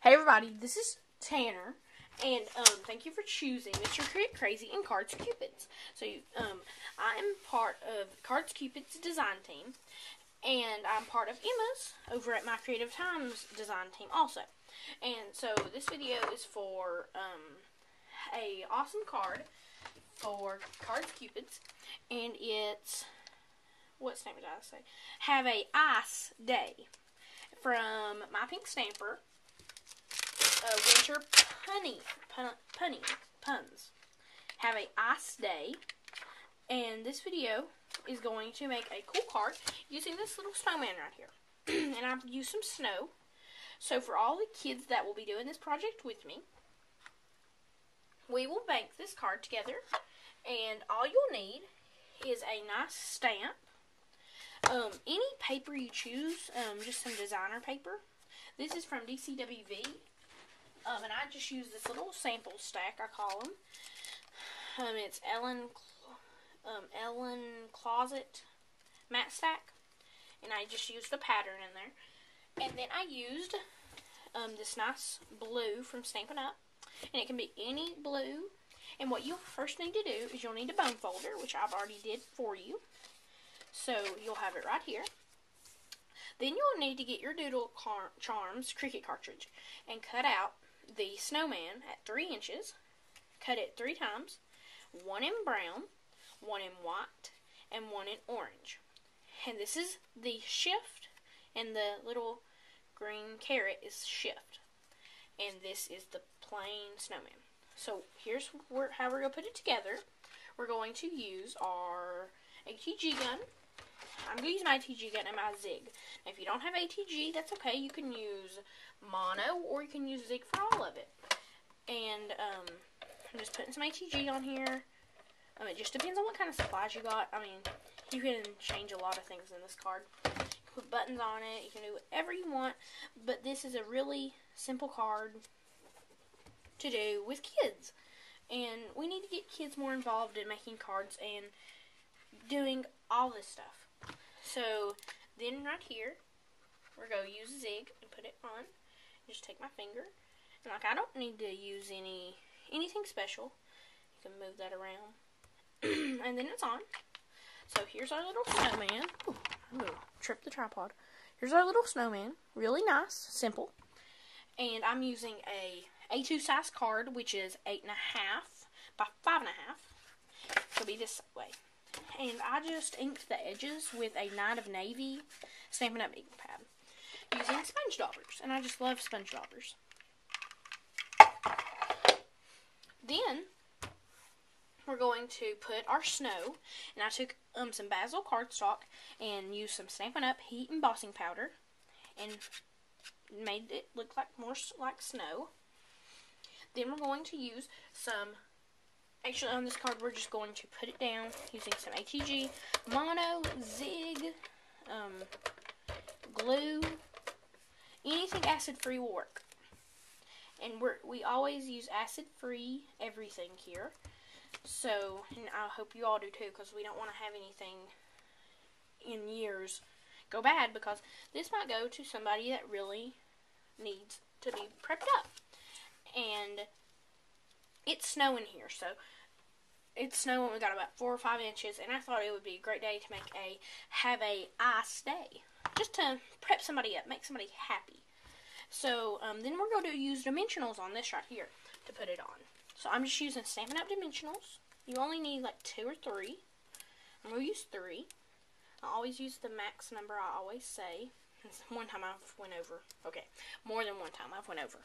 Hey everybody, this is Tanner, and thank you for choosing Mr. Cricut Crazy and Cards Cupids. So I'm part of Cards Cupid's design team, and I'm part of Emma's over at My Creative Times design team also. And so this video is for a awesome card for Cards Cupids, and it's, what's the name did I say? Have a Ice Day from My Pink Stamper. Winter puns. Have a ice day, and this video is going to make a cool card using this little snowman right here. And I've used some snow. So for all the kids that will be doing this project with me, we will make this card together, and all you'll need is a nice stamp, any paper you choose, just some designer paper. This is from DCWV. And I just use this little sample stack, I call them. It's Ellen Closet matte stack. And I just used the pattern in there. And then I used this nice blue from Stampin' Up. And it can be any blue. And what you'll first need to do is you'll need a bone folder, which I've already did for you. So you'll have it right here. Then you'll need to get your Doodle Charms Cricut cartridge and cut out the snowman at 3 inches. Cut it 3 times, 1 in brown, 1 in white, and 1 in orange. And this is the shift, and the little green carrot is shift. And this is the plain snowman. So here's how we're going to put it together. We're going to use our ATG gun. I'm going to use my ATG gun and my Zig. Now, if you don't have ATG, that's okay. You can use mono, or you can use Zig for all of it. And I'm just putting some ATG on here. It just depends on what kind of supplies you got. I mean, you can change a lot of things in this card. You can put buttons on it. You can do whatever you want. But this is a really simple card to do with kids. And we need to get kids more involved in making cards and doing all this stuff. So then right here, we're going to use Zig and put it on. Just take my finger. And like, I don't need to use anything special. You can move that around. And then it's on. So here's our little snowman. Ooh, I'm going to trip the tripod. Here's our little snowman. Really nice. Simple. And I'm using a A2 size card, which is 8.5 by 5.5. It'll be this way. And I just inked the edges with a Night of Navy Stampin' Up ink pad using sponge daubers. And I just love sponge daubers. Then we're going to put our snow. And I took some basil cardstock and used some Stampin' Up heat embossing powder and made it look like more like snow. Then we're going to use some. Actually, on this card, we're just going to put it down using some ATG, mono, Zig, glue. Anything acid-free will work. And we always use acid-free everything here. So, and I hope you all do too, because we don't want to have anything in years go bad, because this might go to somebody that really needs to be prepped up. And it's snowing here, so it's snowing. We got about 4 or 5 inches, and I thought it would be a great day to have a ice day, just to prep somebody up, make somebody happy. So then we're going to use dimensionals on this right here to put it on. So I'm just using Stampin' Up dimensionals. You only need like 2 or 3. I'm going to use 3. I always use the max number. I always say. One time I've went over. Okay, more than one time I've went over.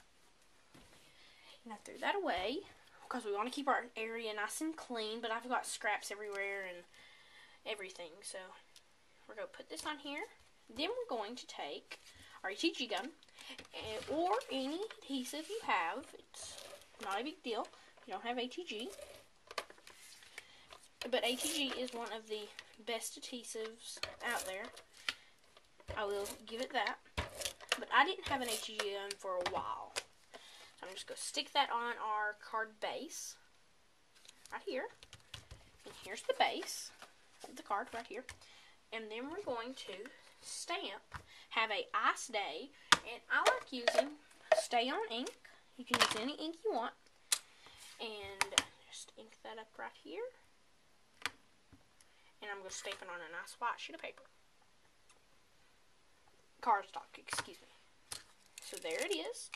And I threw that away because we want to keep our area nice and clean, but I've got scraps everywhere and everything. So we're going to put this on here. Then we're going to take our ATG gun or any adhesive you have. It's not a big deal if you don't have ATG. But ATG is one of the best adhesives out there. I will give it that. But I didn't have an ATG gun for a while. I'm just going to stick that on our card base, right here. And here's the base of the card right here. And then we're going to stamp, have a ice day, and I like using stay on ink. You can use any ink you want. And just ink that up right here. And I'm going to stamp it on a nice white sheet of paper. Cardstock, excuse me. So there it is.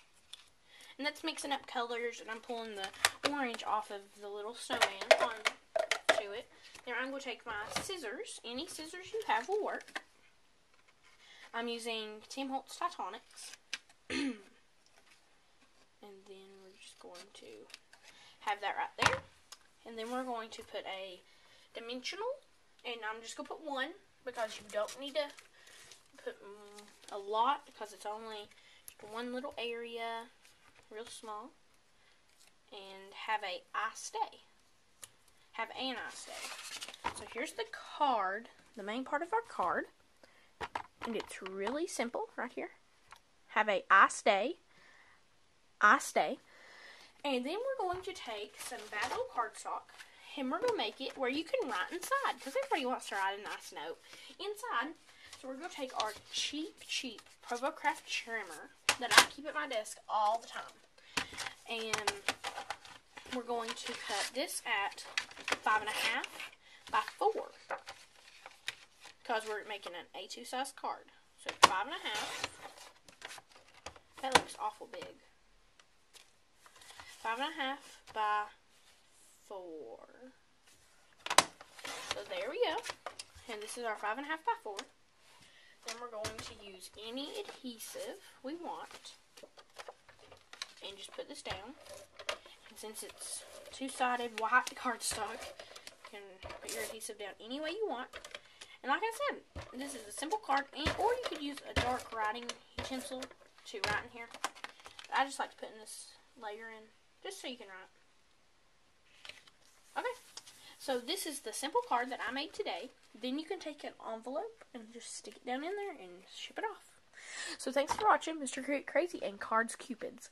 And that's mixing up colors, and I'm pulling the orange off of the little snowman onto it. Then I'm going to take my scissors. Any scissors you have will work. I'm using Tim Holtz Titanics. And then we're just going to have that right there. And then we're going to put a dimensional. And I'm just going to put one, because you don't need to put a lot, because it's only one little area, real small. And have a I stay. Have an I stay. So here's the card, the main part of our card. And it's really simple right here. Have a I stay. I stay. And then we're going to take some bad old cardstock, and we're going to make it where you can write inside, because everybody wants to write a nice note inside. So we're going to take our cheap Provocraft trimmer that I keep at my desk all the time. And we're going to cut this at 5.5 by 4. Because we're making an A2 size card. So 5.5. That looks awful big. 5.5 by 4. So there we go. And this is our 5.5 by 4. Then we're going to use any adhesive we want. And just put this down. And since it's two-sided white cardstock, you can put your adhesive down any way you want. And like I said, this is a simple card, or you could use a dark writing utensil to write in here. I just like putting this layer in, just so you can write. Okay, so this is the simple card that I made today. Then you can take an envelope and just stick it down in there and ship it off. So thanks for watching Mr. Crazy and Cards Cupids.